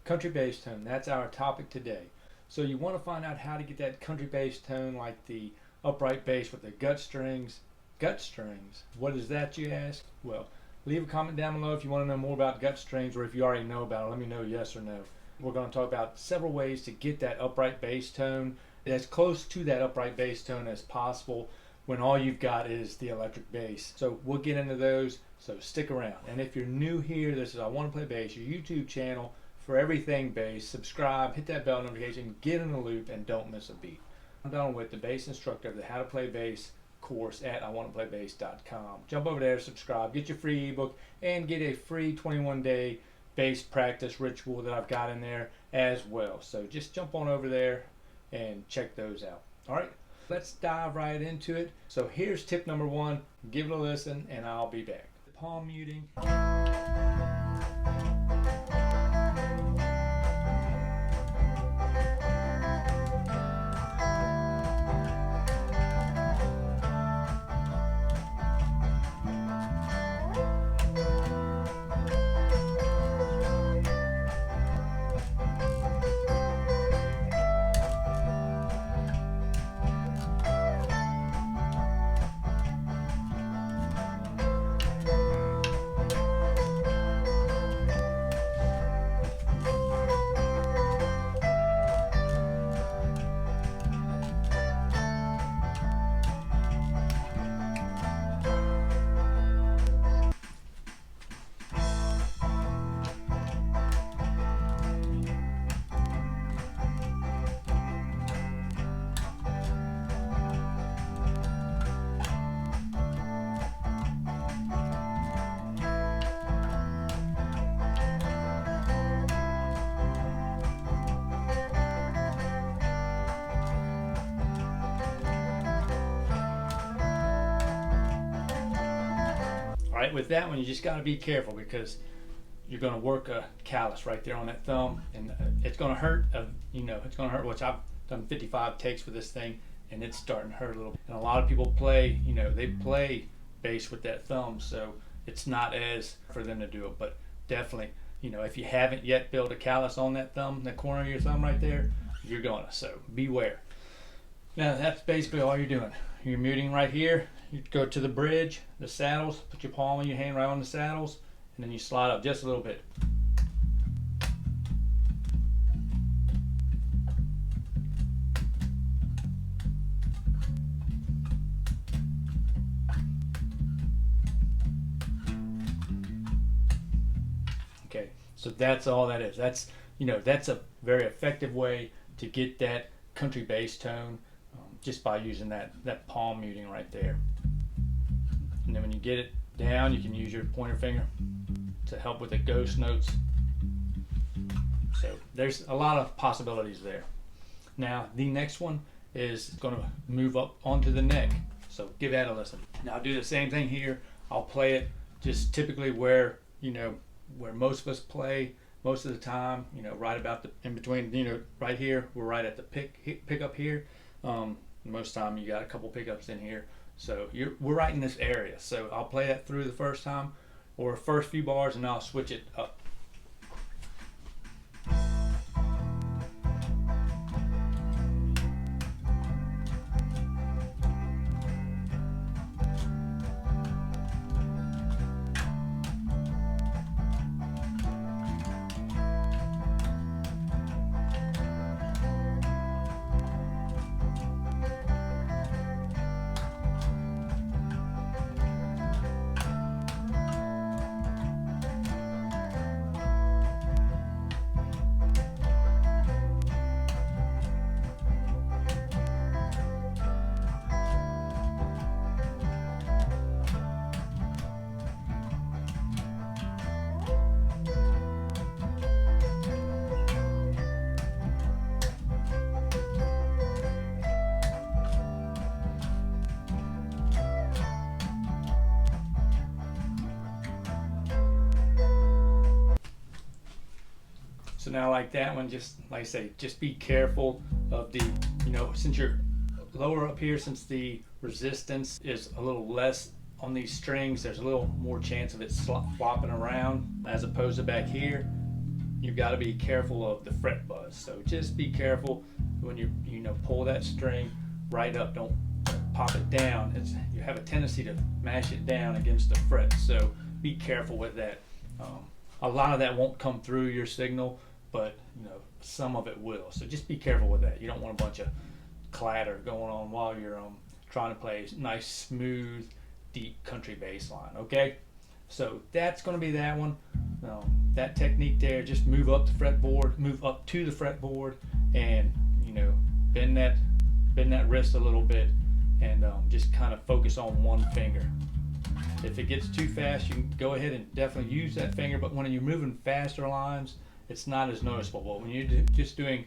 Country bass tone, that's our topic today. So you want to find out how to get that country bass tone like the upright bass with the gut strings. Gut strings, what is that, you ask? Well, leave a comment down below if you want to know more about gut strings, or if you already know about it, let me know yes or no. We're going to talk about several ways to get that upright bass tone as close to that upright bass tone as possible when all you've got is the electric bass. So we'll get into those, so stick around. And if you're new here, this is I Want to Play Bass, your YouTube channel for everything bass. Subscribe, hit that bell notification, get in the loop, and don't miss a beat. I'm Donald with the bass instructor of the How to Play Bass course at iwanttoPlayBass.com. Jump over there, subscribe, get your free ebook, and get a free 21-day bass practice ritual that I've got in there as well. So just jump on over there and check those out. All right, let's dive right into it. So here's tip number one. Give it a listen, and I'll be back. Palm muting. All right, with that one, you just got to be careful because you're going to work a callus right there on that thumb, and it's going to hurt. It's going to hurt. Which I've done 55 takes with this thing, and it's starting to hurt a little. And a lot of people play, they play bass with that thumb, so it's not as for them to do it. But definitely, if you haven't yet built a callus on that thumb, the corner of your thumb right there, you're gonna. So beware. Now that's basically all you're doing. You're muting right here. You go to the bridge, the saddles, put your palm of your hand right on the saddles, and then you slide up just a little bit. Okay, so that's all that is. That's a very effective way to get that country bass tone, just by using that palm muting right there. And then when you get it down, you can use your pointer finger to help with the ghost notes. So there's a lot of possibilities there. Now the next one is going to move up onto the neck. So give that a listen. Now I'll do the same thing here. I'll play it just typically where most of us play most of the time. Right about in between. Right here. We're right at the pick up here. Most time you got a couple pickups in here, so we're right in this area. So I'll play that through the first time, or first few bars, and I'll switch it up. So now like that one, just like I say, just be careful of the, since you're lower up here, since the resistance is a little less on these strings, there's a little more chance of it flopping around as opposed to back here. you've got to be careful of the fret buzz. So just be careful when you pull that string right up. Don't pop it down. You have a tendency to mash it down against the fret. So be careful with that. A lot of that won't come through your signal, but some of it will. So just be careful with that. You don't want a bunch of clatter going on while you're trying to play nice, smooth, deep country bass line. Okay, so that's going to be that one. That technique there. Just move up the fretboard, move up to the fretboard, and bend that wrist a little bit, and just kind of focus on one finger. If it gets too fast, you can go ahead and definitely use that finger, but when you're moving faster lines, it's not as noticeable. But when you're just doing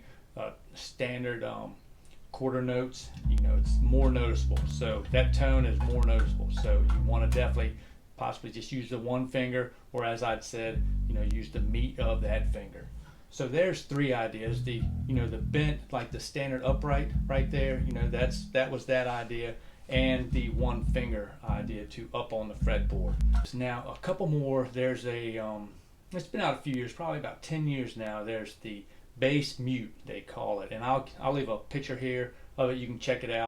standard quarter notes, it's more noticeable. So that tone is more noticeable. So you want to definitely possibly just use the one finger, or as I'd said, use the meat of that finger. So there's three ideas. The bent, like the standard upright right there, that was that idea, and the one finger idea to up on the fretboard. Now a couple more. There's a it's been out a few years, probably about 10 years now. There's the bass mute, they call it, and I'll leave a picture here of it. You can check it out.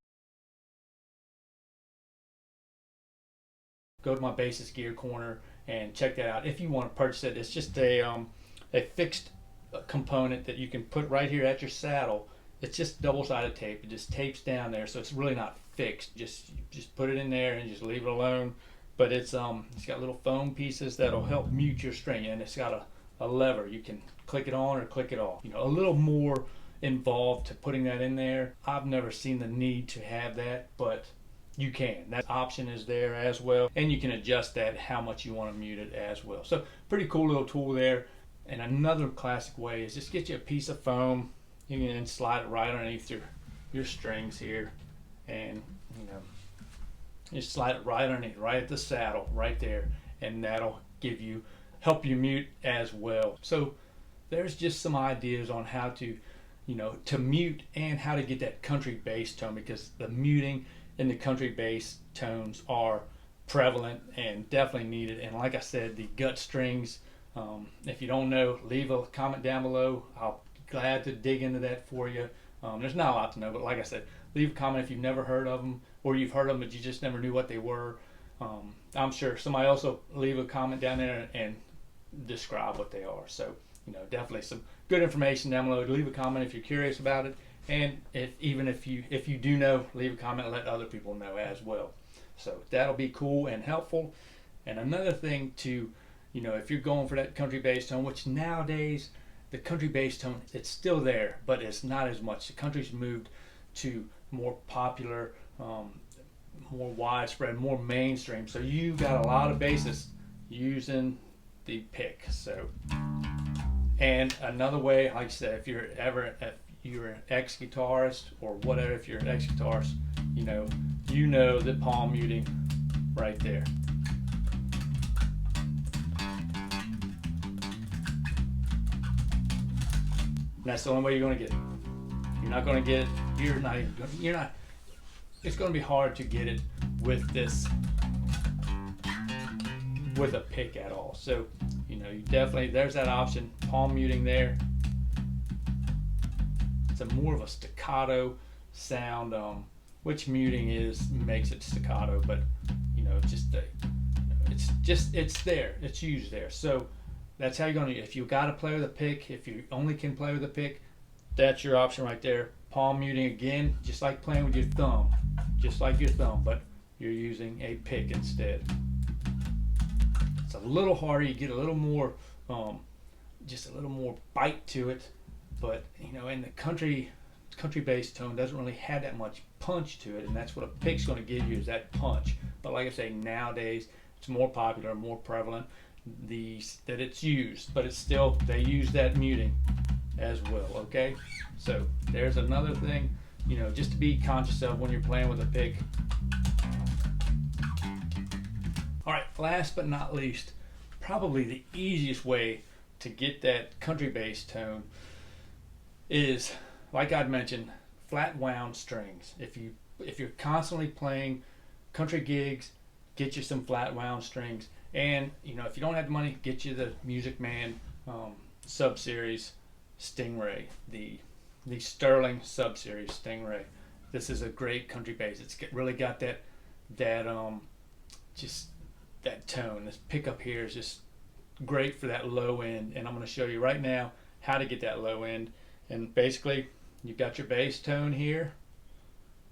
Go to my Bassist Gear Corner and check that out if you want to purchase it. It's just a fixed component that you can put right here at your saddle. It's just double-sided tape. It just tapes down there, so it's really not fixed. Just put it in there and just leave it alone. But it's got little foam pieces that'll help mute your string, and it's got a lever. You can click it on or click it off. A little more involved to putting that in there. I've never seen the need to have that, but you can. That option is there as well, and you can adjust that how much you want to mute it as well. So pretty cool little tool there. And another classic way is just get you a piece of foam. You can slide it right underneath your strings here, and just slide it right underneath, right at the saddle, right there, and that'll help you mute as well. So there's just some ideas on how to to mute and how to get that country bass tone, because the muting and the country bass tones are prevalent and definitely needed. And like I said, the gut strings, if you don't know, leave a comment down below. I'll be glad to dig into that for you. There's not a lot to know, but like I said, leave a comment if you've never heard of them, or you've heard of them but you just never knew what they were. I'm sure somebody else will leave a comment down there and describe what they are. So definitely some good information down below. Leave a comment if you're curious about it, and if you do know, leave a comment and let other people know as well. So that'll be cool and helpful. And another thing to if you're going for that country bass tone, which nowadays the country bass tone, it's still there, but it's not as much. The country's moved to more popular, more widespread, more mainstream. So you got a lot of bassists using the pick. So, and another way, like I said, if you're an ex-guitarist or whatever, if you're an ex-guitarist, you know the palm muting right there. And that's the only way you're going to get it. You're not going to get it. It's going to be hard to get it with a pick at all. So, you definitely, there's that option, palm muting there. It's more of a staccato sound, which muting makes it staccato, but it's there, it's used there. So that's how you're going to, if you got to play with a pick, if you only can play with a pick, that's your option right there. Palm muting again, just like playing with your thumb, but you're using a pick instead. It's a little harder, you get a little more, just a little more bite to it, but in the country bass tone doesn't really have that much punch to it, and that's what a pick's going to give you, is that punch. But like I say, nowadays it's more popular, more prevalent that it's used, but it's still, they use that muting as well. Okay, so there's another thing just to be conscious of when you're playing with a pick. All right, last but not least, probably the easiest way to get that country bass tone is, like I'd mentioned, flat wound strings. If you're constantly playing country gigs, get you some flat wound strings. And if you don't have the money, get you the Music Man sub-series Stingray, the Sterling sub-series Stingray. This is a great country bass. It's really got that just that tone. This pickup here is just great for that low end, and I'm going to show you right now how to get that low end. And basically, you've got your bass tone here,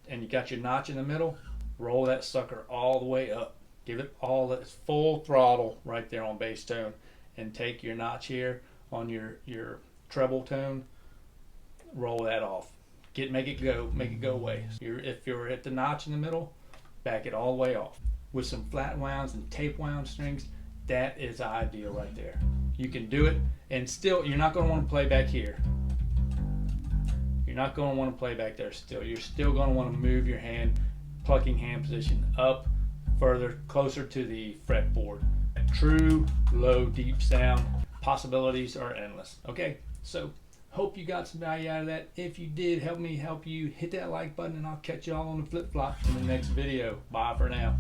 and you got your notch in the middle. Roll that sucker all the way up. Give it all that full throttle right there on bass tone, and take your notch here on your treble tone. Roll that off. Make it go away. If you're at the notch in the middle, back it all the way off. With some flat wounds and tape wound strings, that is ideal right there. You can do it, and still you're not going to want to play back here. You're not going to want to play back there still. You're still going to want to move your hand, plucking hand position up further, closer to the fretboard. A true low, deep sound. Possibilities are endless. Okay, so hope you got some value out of that. If you did, help me help you. Hit that like button, and I'll catch y'all on the flip-flop in the next video. Bye for now.